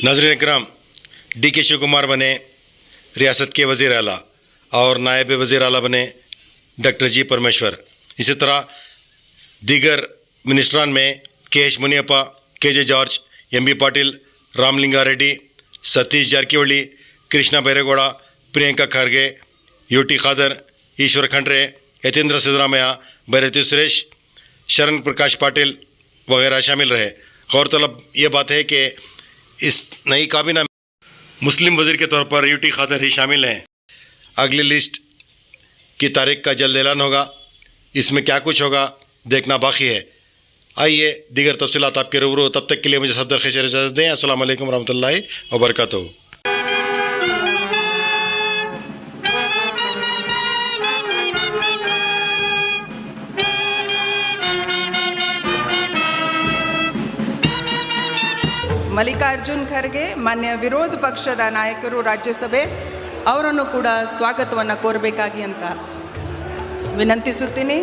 नाज़रीन इकराम, DK शिव कुमार बने रियासत के वज़ीर आला और नायब वज़ीर आला बने डॉक्टर जी परमेश्वर। इसी तरह दीगर मिनिस्टरान में KH Muniyappa, KJ George, MB Patil, Ramalinga Reddy, Satish Jarkiholi, Krishna Byre Gowda, Priyanka Kharge, UT खादर, ईश्वर खंड्रे, यतेंद्र सिद्धरामैया, भैरती सुरेश, शरण प्रकाश पाटिल वगैरह शामिल रहे। गौरतलब ये बात है कि इस नई काबीना में मुस्लिम वज़ीर के तौर पर UT खादर ही शामिल हैं। अगली लिस्ट की तारीख का जल्द ऐलान होगा। इसमें क्या कुछ होगा देखना बाकी है। आइए दीगर तफसीलात आपके रूबरू। तब तक के लिए मुझे सफदर खैर इजाज़त दें। अस्सलाम वालेकुम रहमतुल्लाहि व बरकातहू। ಮಲ್ಲಿಕಾರ್ಜುನ್ ಖರ್ಗೆ ಮಾನ್ಯ ವಿರೋಧ ಪಕ್ಷದ ನಾಯಕರು ರಾಜ್ಯಸಭೆ ಅವರನ್ನು ಕೂಡ ಸ್ವಾಗತವನ್ನು ಕೋರಬೇಕಾಗಿ ಅಂತ ವಿನಂತಿಸುತ್ತೀನಿ.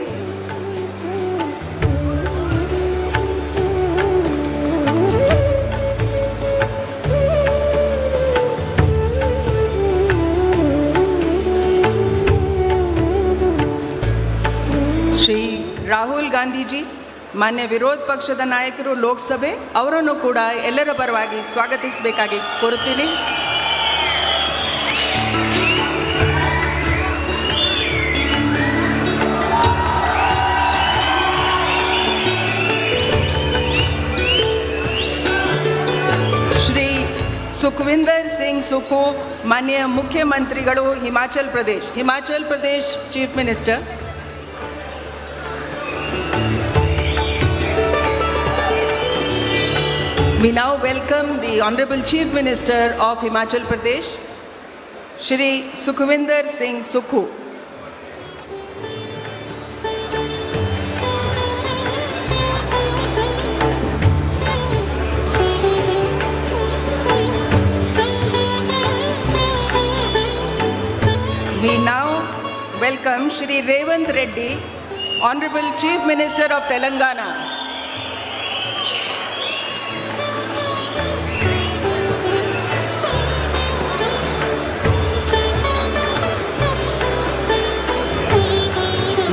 ಶ್ರೀ ರಾಹುಲ್ ಗಾಂಧೀಜಿ ಮಾನ್ಯ ವಿರೋಧ ಪಕ್ಷದ ನಾಯಕರು ಲೋಕಸಭೆ ಅವರನ್ನು ಕೂಡ ಎಲ್ಲರ ಪರವಾಗಿ ಸ್ವಾಗತಿಸಬೇಕಾಗಿ ಕೋರುತ್ತೀನಿ. ಶ್ರೀ ಸುಖವಿಂದರ್ ಸಿಂಗ್ ಸುಖು ಮಾನ್ಯ ಮುಖ್ಯಮಂತ್ರಿಗಳು Himachal Pradesh chief minister. We now welcome the Honorable Chief Minister of Himachal Pradesh, Shri Sukhvinder Singh Sukhu. We now welcome Shri Revant Reddy, Honorable Chief Minister of Telangana.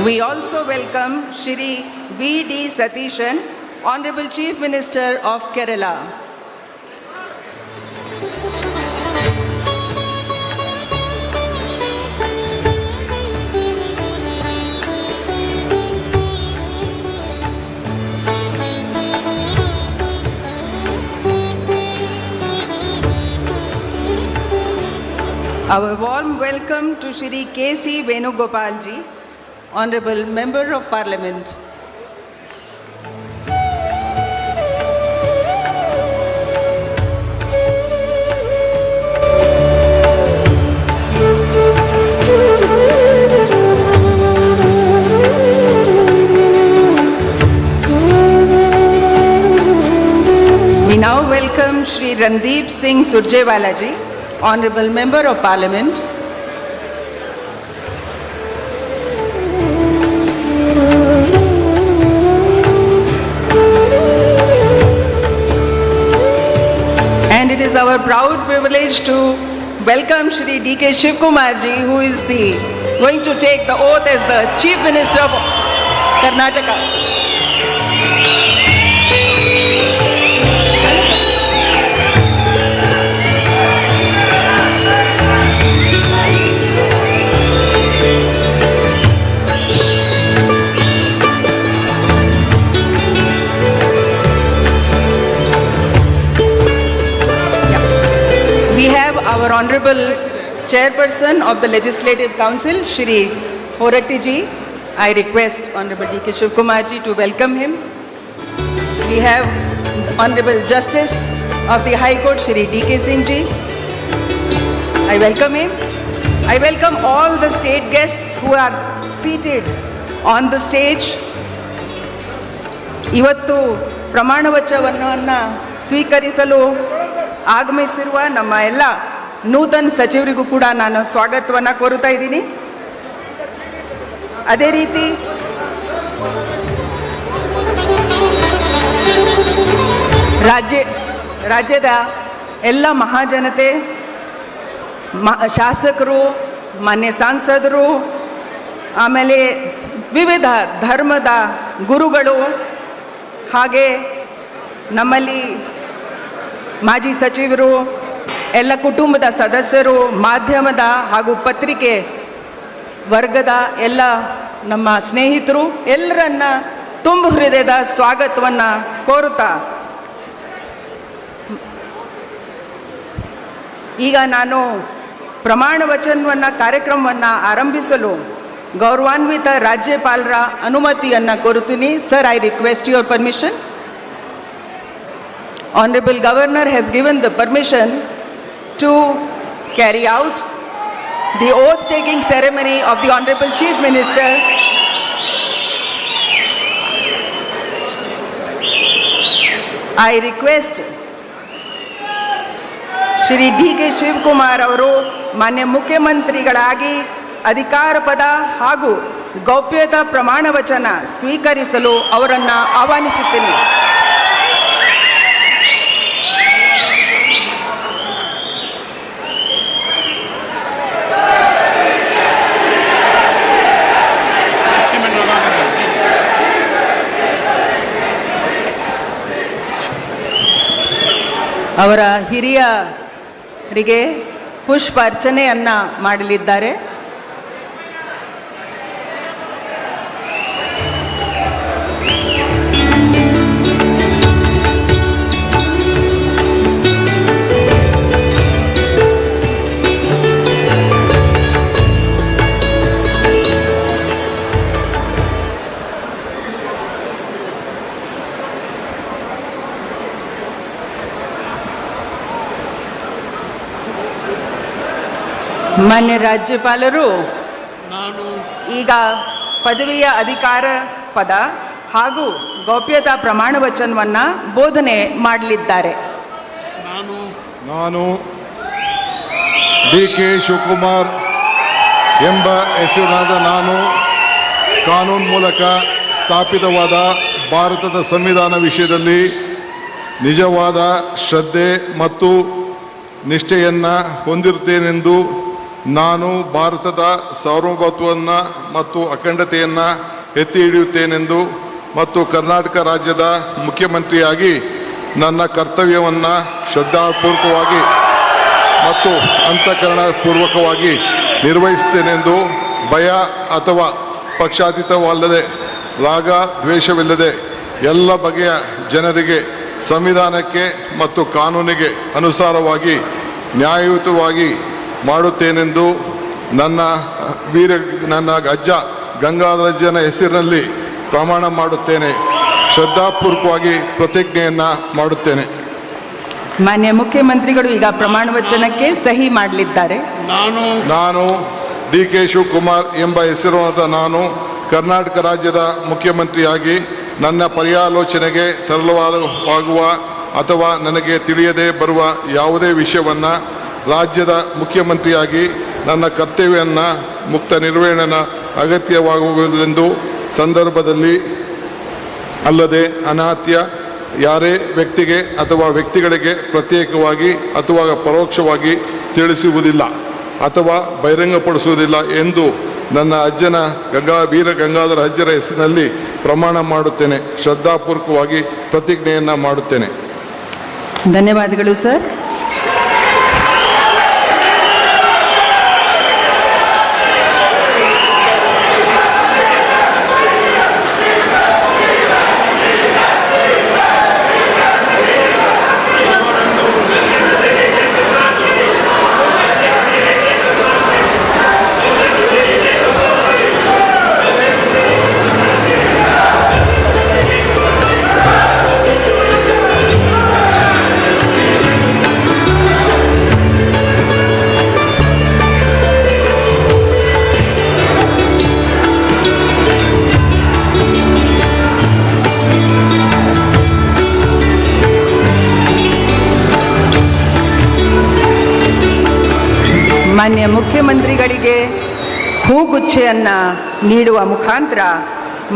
We also welcome Shri V.D. Satishan, Honorable Chief Minister of Kerala. Our warm welcome to Shri K.C. Venugopal ji, Honorable Member of Parliament. We now welcome Shri Randeep Singh Surjewala ji, Honorable Member of Parliament. It is our proud privilege to welcome Shri DK Shiv Kumar ji, who is going to take the oath as the Chief Minister of Karnataka. Our Honorable Chairperson of the Legislative Council, Shri Horatti ji, I request Honorable DK Shiv Kumar ji to welcome him. We have Honorable Justice of the High Court, Shri DK Singh ji. I welcome him. I welcome all the state guests who are seated on the stage. ಇವತ್ತು ಪ್ರಮಾಣ ವಚನವನ್ನು ಸ್ವೀಕರಿಸಲು ಆಗಮಿಸಿರುವ ನಮ್ಮ ಎಲ್ಲ ನೂತನ ಸಚಿವರಿಗೂ ಕೂಡ ನಾನು ಸ್ವಾಗತವನ್ನು ಕೋರುತ್ತಾ ಇದ್ದೀನಿ. ಅದೇ ರೀತಿ ರಾಜ್ಯದ ಎಲ್ಲ ಮಹಾಜನತೆ, ಶಾಸಕರು, ಮಾನ್ಯ ಸಂಸದರು, ಆಮೇಲೆ ವಿವಿಧ ಧರ್ಮದ ಗುರುಗಳು, ಹಾಗೆ ನಮ್ಮಲ್ಲಿ ಮಾಜಿ ಸಚಿವರು, ಎಲ್ಲ ಕುಟುಂಬದ ಸದಸ್ಯರು, ಮಾಧ್ಯಮದ ಹಾಗೂ ಪತ್ರಿಕೆ ವರ್ಗದ ಎಲ್ಲ ನಮ್ಮ ಸ್ನೇಹಿತರು ಎಲ್ಲರನ್ನ ತುಂಬ ಹೃದಯದ ಸ್ವಾಗತವನ್ನು ಕೋರುತ್ತಾ ಈಗ ನಾನು ಪ್ರಮಾಣ ವಚನವನ್ನು ಕಾರ್ಯಕ್ರಮವನ್ನು ಆರಂಭಿಸಲು ಗೌರವಾನ್ವಿತ ರಾಜ್ಯಪಾಲರ ಅನುಮತಿಯನ್ನು ಕೋರುತ್ತೀನಿ. Sir, I request your permission. Honorable Governor has given the permission to carry out the oath-taking ceremony of the Honorable Chief Minister. I request Shri D K Shivakumar ಅವರು ಮಾನ್ಯ ಮುಖ್ಯಮಂತ್ರಿಗಳಾಗಿ ಅಧಿಕಾರ ಪದ ಹಾಗೂ ಗೌಪ್ಯತಾ ಪ್ರಮಾಣ ವಚನ ಸ್ವೀಕರಿಸಲು ಅವರನ್ನು ಆಹ್ವಾನಿಸುತ್ತೇನೆ. ಅವರ ಹಿರಿಯರಿಗೆ ಪುಷ್ಪ ಅರ್ಚನೆಯನ್ನು ಮಾಡಲಿದ್ದಾರೆ. ಮಾನ್ಯ ರಾಜ್ಯಪಾಲರು ಈಗ ಪದವಿಯ ಅಧಿಕಾರ ಪದ ಹಾಗೂ ಗೌಪ್ಯತಾ ಪ್ರಮಾಣ ವಚನವನ್ನು ಬೋಧನೆ ಮಾಡಲಿದ್ದಾರೆ. ನಾನು ಡಿ ಕೆ ಶಿವಕುಮಾರ್ ಎಂಬ ಹೆಸರಿನಾದ ನಾನು ಕಾನೂನು ಮೂಲಕ ಸ್ಥಾಪಿತವಾದ ಭಾರತದ ಸಂವಿಧಾನ ವಿಷಯದಲ್ಲಿ ನಿಜವಾದ ಶ್ರದ್ಧೆ ಮತ್ತು ನಿಷ್ಠೆಯನ್ನು ಹೊಂದಿರುತ್ತೇನೆಂದು ನಾನು ಭಾರತದ ಸಾರ್ವಭೌಮತ್ವವನ್ನು ಮತ್ತು ಅಖಂಡತೆಯನ್ನು ಎತ್ತಿ ಹಿಡಿಯುತ್ತೇನೆಂದು ಮತ್ತು ಕರ್ನಾಟಕ ರಾಜ್ಯದ ಮುಖ್ಯಮಂತ್ರಿಯಾಗಿ ನನ್ನ ಕರ್ತವ್ಯವನ್ನು ಶ್ರದ್ಧಾಪೂರ್ವಕವಾಗಿ ಮತ್ತು ಅಂತಃಕರಣಪೂರ್ವಕವಾಗಿ ನಿರ್ವಹಿಸುತ್ತೇನೆಂದು ಭಯ ಅಥವಾ ಪಕ್ಷಾತೀತವಲ್ಲದೆ ರಾಗ ದ್ವೇಷವಿಲ್ಲದೆ ಎಲ್ಲ ಬಗೆಯ ಜನರಿಗೆ ಸಂವಿಧಾನಕ್ಕೆ ಮತ್ತು ಕಾನೂನಿಗೆ ಅನುಸಾರವಾಗಿ ನ್ಯಾಯಯುತವಾಗಿ ಮಾಡುತ್ತೇನೆಂದು ನನ್ನ ಅಜ್ಜ ಗಂಗಾಧರಜ್ಜನ ಹೆಸರಿನಲ್ಲಿ ಪ್ರಮಾಣ ಮಾಡುತ್ತೇನೆ. ಶ್ರದ್ಧಾಪೂರ್ವಕವಾಗಿ ಪ್ರತಿಜ್ಞೆಯನ್ನು ಮಾಡುತ್ತೇನೆ. ಮಾನ್ಯ ಮುಖ್ಯಮಂತ್ರಿಗಳು ಈಗ ಪ್ರಮಾಣ ವಚನಕ್ಕೆ ಸಹಿ ಮಾಡಲಿದ್ದಾರೆ. ನಾನು ಡಿ ಕೆ ಶಿವಕುಮಾರ್ ಎಂಬ ಹೆಸರಾದ ನಾನು ಕರ್ನಾಟಕ ರಾಜ್ಯದ ಮುಖ್ಯಮಂತ್ರಿಯಾಗಿ ನನ್ನ ಪರ್ಯಾಲೋಚನೆಗೆ ತರಲಾಗುವ ಅಥವಾ ನನಗೆ ತಿಳಿಯದೇ ಬರುವ ಯಾವುದೇ ವಿಷಯವನ್ನು ರಾಜ್ಯದ ಮುಖ್ಯಮಂತ್ರಿಯಾಗಿ ನನ್ನ ಕರ್ತವ್ಯವನ್ನು ಮುಕ್ತ ನಿರ್ವಹಣೆ ಅಗತ್ಯವಾಗುವುದೆಂದು ಸಂದರ್ಭದಲ್ಲಿ ಅಲ್ಲದೆ ಅನಾತ್ಯ ಯಾರೇ ವ್ಯಕ್ತಿಗೆ ಅಥವಾ ವ್ಯಕ್ತಿಗಳಿಗೆ ಪ್ರತ್ಯೇಕವಾಗಿ ಅಥವಾ ಪರೋಕ್ಷವಾಗಿ ತಿಳಿಸುವುದಿಲ್ಲ ಅಥವಾ ಬಹಿರಂಗಪಡಿಸುವುದಿಲ್ಲ ಎಂದು ನನ್ನ ಅಜ್ಜನ ವೀರ ಗಂಗಾಧರ ಅಜ್ಜರ ಹೆಸರಿನಲ್ಲಿ ಪ್ರಮಾಣ ಮಾಡುತ್ತೇನೆ. ಶ್ರದ್ಧಾಪೂರ್ವಕವಾಗಿ ಪ್ರತಿಜ್ಞೆಯನ್ನು ಮಾಡುತ್ತೇನೆ. ಧನ್ಯವಾದಗಳು ಸರ್. ಮಾನ್ಯ ಮುಖ್ಯಮಂತ್ರಿಗಳಿಗೆ ಹೂಗುಚ್ಛೆಯನ್ನು ನೀಡುವ ಮುಖಾಂತರ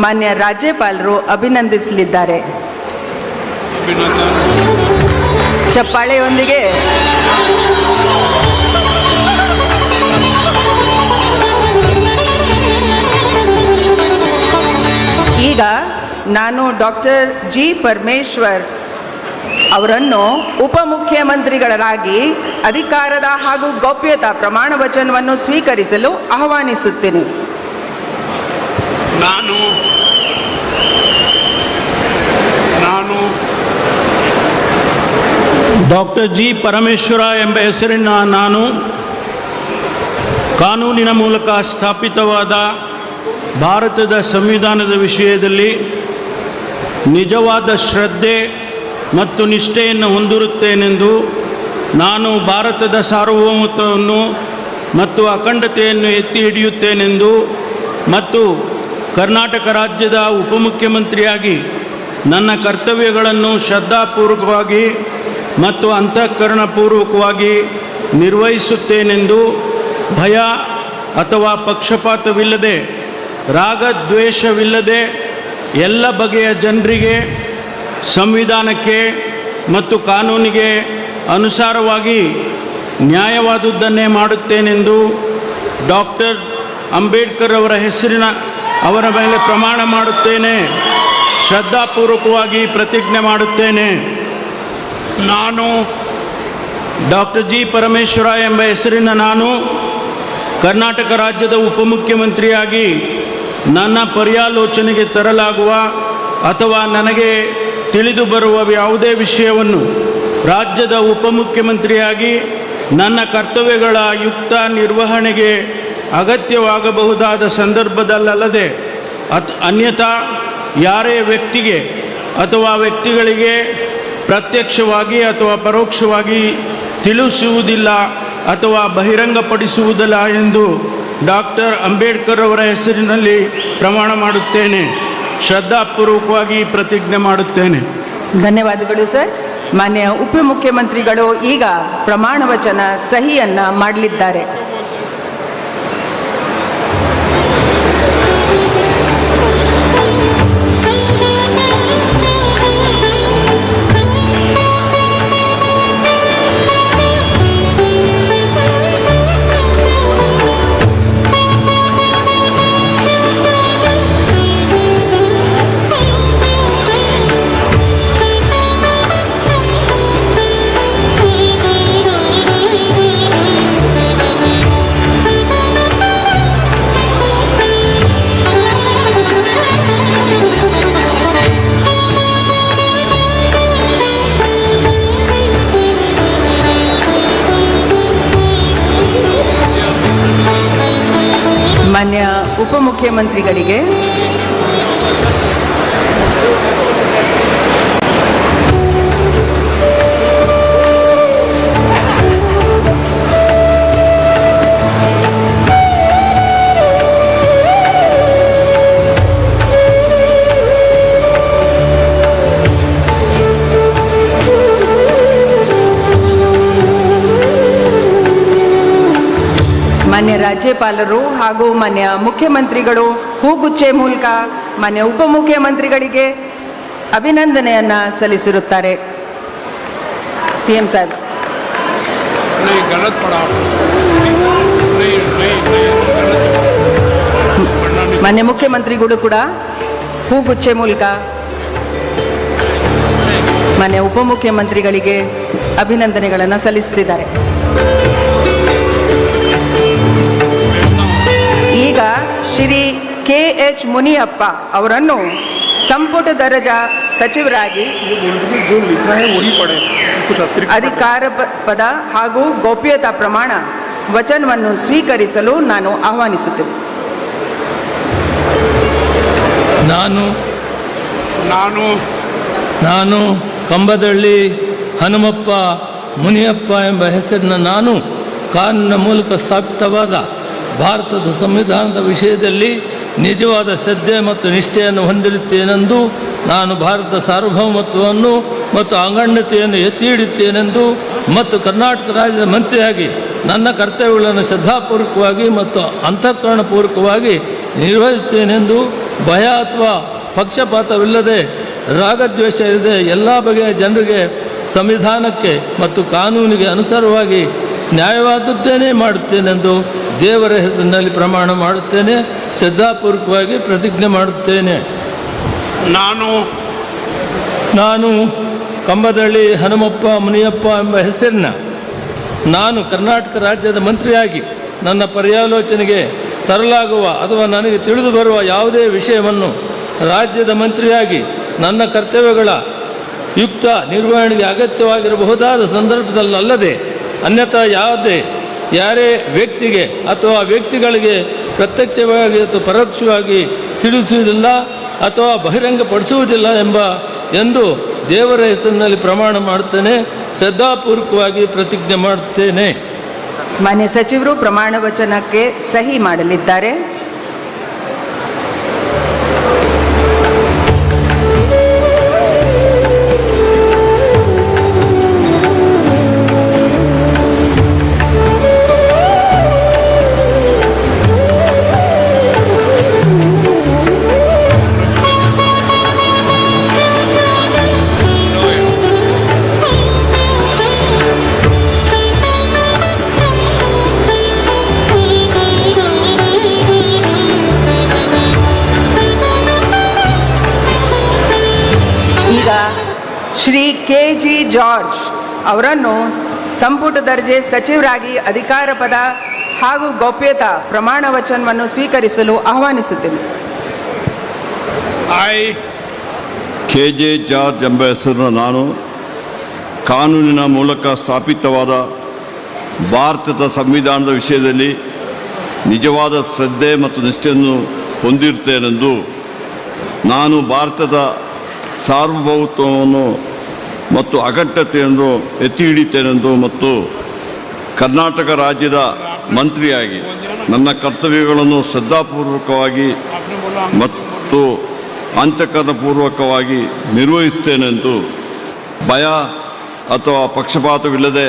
ಮಾನ್ಯ ರಾಜ್ಯಪಾಲರು ಅಭಿನಂದಿಸಲಿದ್ದಾರೆ. ಚಪ್ಪಾಳೆಯೊಂದಿಗೆ ಈಗ ನಾನು ಡಾಕ್ಟರ್ ಜಿ ಪರಮೇಶ್ವರ್ ಅವರನ್ನು ಉಪಮುಖ್ಯಮಂತ್ರಿಗಳಾಗಿ ಅಧಿಕಾರದ ಹಾಗೂ ಗೌಪ್ಯತಾ ಪ್ರಮಾಣ ವಚನವನ್ನು ಸ್ವೀಕರಿಸಲು ಆಹ್ವಾನಿಸುತ್ತೇನೆ. ನಾನು ಡಾಕ್ಟರ್ ಜಿ ಪರಮೇಶ್ವರ ಎಂಬ ಹೆಸರಿನ ನಾನು ಕಾನೂನಿನ ಮೂಲಕ ಸ್ಥಾಪಿತವಾದ ಭಾರತದ ಸಂವಿಧಾನದ ವಿಷಯದಲ್ಲಿ ನಿಜವಾದ ಶ್ರದ್ಧೆ ಮತ್ತು ನಿಷ್ಠೆಯನ್ನು ಹೊಂದಿರುತ್ತೇನೆಂದು, ನಾನು ಭಾರತದ ಸಾರ್ವಭೌಮತ್ವವನ್ನು ಮತ್ತು ಅಖಂಡತೆಯನ್ನು ಎತ್ತಿ ಹಿಡಿಯುತ್ತೇನೆಂದು ಮತ್ತು ಕರ್ನಾಟಕ ರಾಜ್ಯದ ಉಪಮುಖ್ಯಮಂತ್ರಿಯಾಗಿ ನನ್ನ ಕರ್ತವ್ಯಗಳನ್ನು ಶ್ರದ್ಧಾಪೂರ್ವಕವಾಗಿ ಮತ್ತು ಅಂತಃಕರಣಪೂರ್ವಕವಾಗಿ ನಿರ್ವಹಿಸುತ್ತೇನೆಂದು, ಭಯ ಅಥವಾ ಪಕ್ಷಪಾತವಿಲ್ಲದೆ, ರಾಗದ್ವೇಷವಿಲ್ಲದೆ ಎಲ್ಲ ಬಗೆಯ ಜನರಿಗೆ ಸಂವಿಧಾನಕ್ಕೆ ಮತ್ತು ಕಾನೂನಿಗೆ ಅನುಸಾರವಾಗಿ ನ್ಯಾಯವಾದುದನ್ನೇ ಮಾಡುತ್ತೇನೆಂದು ಡಾಕ್ಟರ್ ಅಂಬೇಡ್ಕರ್ ಅವರ ಮೇಲೆ ಪ್ರಮಾಣ ಮಾಡುತ್ತೇನೆ. ಶ್ರದ್ಧಾಪೂರ್ವಕವಾಗಿ ಪ್ರತಿಜ್ಞೆ ಮಾಡುತ್ತೇನೆ. ನಾನು ಡಾಕ್ಟರ್ ಜಿ ಪರಮೇಶ್ವರ ಎಂಬ ಹೆಸರಿನ ನಾನು ಕರ್ನಾಟಕ ರಾಜ್ಯದ ಉಪಮುಖ್ಯಮಂತ್ರಿಯಾಗಿ ನನ್ನ ಪರ್ಯಾಲೋಚನೆಗೆ ತರಲಾಗುವ ಅಥವಾ ನನಗೆ ತಿಳಿದು ಬರುವ ಯಾವುದೇ ವಿಷಯವನ್ನು ರಾಜ್ಯದ ಉಪಮುಖ್ಯಮಂತ್ರಿಯಾಗಿ ನನ್ನ ಕರ್ತವ್ಯಗಳ ಯುಕ್ತ ನಿರ್ವಹಣೆಗೆ ಅಗತ್ಯವಾಗಬಹುದಾದ ಸಂದರ್ಭದಲ್ಲದೆ ಅನ್ಯಥಾ ಯಾರೇ ವ್ಯಕ್ತಿಗೆ ಅಥವಾ ವ್ಯಕ್ತಿಗಳಿಗೆ ಪ್ರತ್ಯಕ್ಷವಾಗಿ ಅಥವಾ ಪರೋಕ್ಷವಾಗಿ ತಿಳಿಸುವುದಿಲ್ಲ ಅಥವಾ ಬಹಿರಂಗಪಡಿಸುವುದಿಲ್ಲ ಎಂದು ಡಾಕ್ಟರ್ ಅಂಬೇಡ್ಕರ್ ಅವರ ಹೆಸರಿನಲ್ಲಿ ಪ್ರಮಾಣ ಮಾಡುತ್ತೇನೆ. ಶ್ರದ್ಧಾಪೂರ್ವಕವಾಗಿ ಪ್ರತಿಜ್ಞೆ ಮಾಡುತ್ತೇನೆ. ಧನ್ಯವಾದಗಳು ಸರ್. ಮಾನ್ಯ ಉಪಮುಖ್ಯಮಂತ್ರಿಗಳು ಈಗ ಪ್ರಮಾಣ ವಚನ ಸಹಿಯನ್ನ ಮಾಡಲಿದ್ದಾರೆ. ಮಾನ್ಯ ಉಪಮುಖ್ಯಮಂತ್ರಿಗಳಿಗೆ ಮಾನ್ಯ ರಾಜ್ಯಪಾಲರು ಹಾಗೂ ಮಾನ್ಯ ಮುಖ್ಯಮಂತ್ರಿಗಳು ಹೂಗುಚ್ಚೆ ಮೂಲಕ ಮಾನ್ಯ ಉಪಮುಖ್ಯಮಂತ್ರಿಗಳಿಗೆ ಅಭಿನಂದನೆಯನ್ನು ಸಲ್ಲಿಸಿರುತ್ತಾರೆ. ಸಿಎಂ ಸಾಹೇಬ್. ಮಾನ್ಯ ಮುಖ್ಯಮಂತ್ರಿಗಳು ಕೂಡ ಹೂಗುಚ್ಚೆ ಮೂಲಕ ಮಾನ್ಯ ಉಪಮುಖ್ಯಮಂತ್ರಿಗಳಿಗೆ ಅಭಿನಂದನೆಗಳನ್ನು ಸಲ್ಲಿಸುತ್ತಿದ್ದಾರೆ. ಈಗ ಶ್ರೀ KH ಮುನಿಯಪ್ಪ ಅವರನ್ನು ಸಂಪುಟ ದರ್ಜಾ ಸಚಿವರಾಗಿ ಅಧಿಕಾರ ಪದ ಹಾಗೂ ಗೌಪ್ಯತಾ ಪ್ರಮಾಣ ವಚನವನ್ನು ಸ್ವೀಕರಿಸಲು ನಾನು ಆಹ್ವಾನಿಸುತ್ತೇನೆ. ನಾನು ಕಂಬದಳ್ಳಿ ಹನುಮಪ್ಪ ಮುನಿಯಪ್ಪ ಎಂಬ ಹೆಸರಿನ ನಾನು ಕಾನೂನಿನ ಮೂಲಕ ಸ್ಥಾಪಿತವಾದ ಭಾರತದ ಸಂವಿಧಾನದ ವಿಷಯದಲ್ಲಿ ನಿಜವಾದ ಶ್ರದ್ಧೆ ಮತ್ತು ನಿಷ್ಠೆಯನ್ನು ಹೊಂದಿರುತ್ತೇನೆಂದು, ನಾನು ಭಾರತದ ಸಾರ್ವಭೌಮತ್ವವನ್ನು ಮತ್ತು ಅಖಂಡತೆಯನ್ನು ಎತ್ತಿ ಹಿಡಿಯುತ್ತೇನೆಂದು ಮತ್ತು ಕರ್ನಾಟಕ ರಾಜ್ಯದ ಮಂತ್ರಿಯಾಗಿ ನನ್ನ ಕರ್ತವ್ಯಗಳನ್ನು ಶ್ರದ್ಧಾಪೂರ್ವಕವಾಗಿ ಮತ್ತು ಅಂತಃಕರಣಪೂರ್ವಕವಾಗಿ ನಿರ್ವಹಿಸುತ್ತೇನೆಂದು, ಭಯ ಅಥವಾ ಪಕ್ಷಪಾತವಿಲ್ಲದೆ, ರಾಗದ್ವೇಷ ಇಲ್ಲದೆ ಎಲ್ಲ ಬಗೆಯ ಜನರಿಗೆ ಸಂವಿಧಾನಕ್ಕೆ ಮತ್ತು ಕಾನೂನಿಗೆ ಅನುಸಾರವಾಗಿ ನ್ಯಾಯವಾದದ್ದೇನೇ ಮಾಡುತ್ತೇನೆಂದು ದೇವರ ಹೆಸರಿನಲ್ಲಿ ಪ್ರಮಾಣ ಮಾಡುತ್ತೇನೆ. ಶ್ರದ್ಧಾಪೂರ್ವಕವಾಗಿ ಪ್ರತಿಜ್ಞೆ ಮಾಡುತ್ತೇನೆ. ನಾನು ಕಂಬದಳ್ಳಿ ಹನುಮಪ್ಪ ಮುನಿಯಪ್ಪ ಎಂಬ ಹೆಸರಿನ ನಾನು ಕರ್ನಾಟಕ ರಾಜ್ಯದ ಮಂತ್ರಿಯಾಗಿ ನನ್ನ ಪರ್ಯಾಲೋಚನೆಗೆ ತರಲಾಗುವ ಅಥವಾ ನನಗೆ ತಿಳಿದು ಬರುವ ಯಾವುದೇ ವಿಷಯವನ್ನು ರಾಜ್ಯದ ಮಂತ್ರಿಯಾಗಿ ನನ್ನ ಕರ್ತವ್ಯಗಳ ಯುಕ್ತ ನಿರ್ವಹಣೆಗೆ ಅಗತ್ಯವಾಗಿರಬಹುದಾದ ಸಂದರ್ಭದಲ್ಲದೆ ಅನ್ಯಥಾ ಯಾರೇ ವ್ಯಕ್ತಿಗೆ ಅಥವಾ ವ್ಯಕ್ತಿಗಳಿಗೆ ಪ್ರತ್ಯಕ್ಷವಾಗಿ ಅಥವಾ ಪರೋಕ್ಷವಾಗಿ ತಿಳಿಸುವುದಿಲ್ಲ ಅಥವಾ ಬಹಿರಂಗಪಡಿಸುವುದಿಲ್ಲ ಎಂದು ದೇವರ ಹೆಸರಿನಲ್ಲಿ ಪ್ರಮಾಣ ಮಾಡುತ್ತೇನೆ. ಶ್ರದ್ಧಾಪೂರ್ವಕವಾಗಿ ಪ್ರತಿಜ್ಞೆ ಮಾಡುತ್ತೇನೆ. ಮಾನ್ಯ ಸಚಿವರು ಪ್ರಮಾಣ ವಚನಕ್ಕೆ ಸಹಿ ಮಾಡಲಿದ್ದಾರೆ. ಶ್ರೀ KG ಜಾರ್ಜ್ ಅವರನ್ನು ಸಂಪುಟ ದರ್ಜೆ ಸಚಿವರಾಗಿ ಅಧಿಕಾರ ಪದ ಹಾಗೂ ಗೌಪ್ಯತಾ ಪ್ರಮಾಣ ವಚನವನ್ನು ಸ್ವೀಕರಿಸಲು ಆಹ್ವಾನಿಸುತ್ತೇನೆ. KJ ಜಾರ್ಜ್ ಎಂಬ ಹೆಸರಿನ ನಾನು ಕಾನೂನಿನ ಮೂಲಕ ಸ್ಥಾಪಿತವಾದ ಭಾರತದ ಸಂವಿಧಾನದ ವಿಷಯದಲ್ಲಿ ನಿಜವಾದ ಶ್ರದ್ಧೆ ಮತ್ತು ನಿಷ್ಠೆಯನ್ನು ಹೊಂದಿರುತ್ತೇನೆಂದು, ನಾನು ಭಾರತದ ಸಾರ್ವಭೌಮತ್ವವನ್ನು ಮತ್ತು ಅಖಂಡತೆಯನ್ನು ಎತ್ತಿ ಹಿಡಿತೇನೆಂದು ಮತ್ತು ಕರ್ನಾಟಕ ರಾಜ್ಯದ ಮಂತ್ರಿಯಾಗಿ ನನ್ನ ಕರ್ತವ್ಯಗಳನ್ನು ಶ್ರದ್ಧಾಪೂರ್ವಕವಾಗಿ ಮತ್ತು ಅಂತಃಕರಣಪೂರ್ವಕವಾಗಿ ನಿರ್ವಹಿಸುತ್ತೇನೆಂದು ಭಯ ಅಥವಾ ಪಕ್ಷಪಾತವಿಲ್ಲದೆ